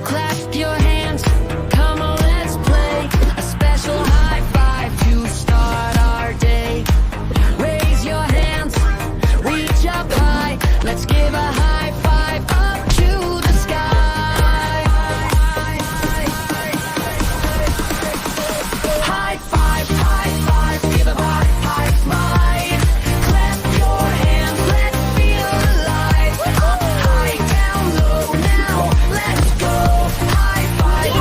Clap your hands, come on, let's play a special high five to start our day. Raise your hands, reach up high, let's give a high five up to the sky. High five, give a high smile. Clap your hands, let's feel alive. Up high, down low, now let's go. High five,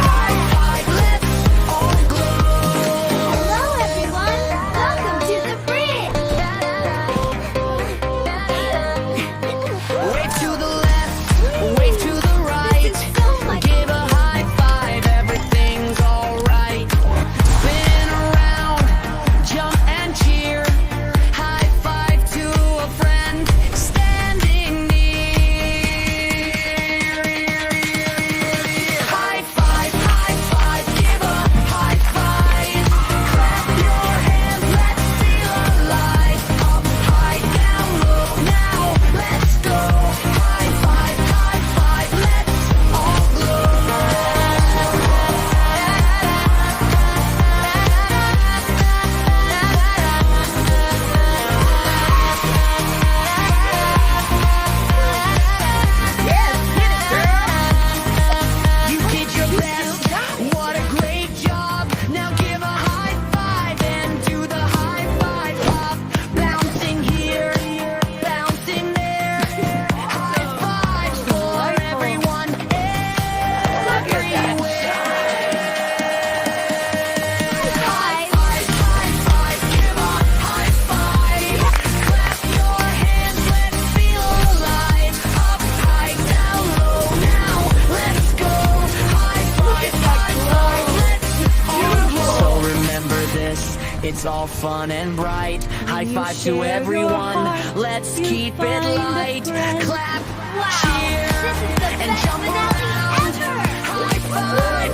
let's all glow. Hello, everyone. Welcome to the bridge. Wave to the left, wave to the right. Give a high five, everything's alright. Spin around, jump and cheer. High five to a friend standing near. High five, give a high five. Clap your hands, let's feel alive. Up high, down low, now let's go. High five, let's all glow. Yes, hit it, girl. You did your best. What a great job. Now give a high five and do the high five hop. Bouncing here, bouncing there. High fives for everyone everywhere. High five, give a high five. Clap your hands, let's feel alive. Up high, down low, now let's go. High five, let's all glow. So remember this, it's all fun and bright. High five to everyone, let's keep it light. Clap, cheer, This is the and best jump finale around. ever. High five,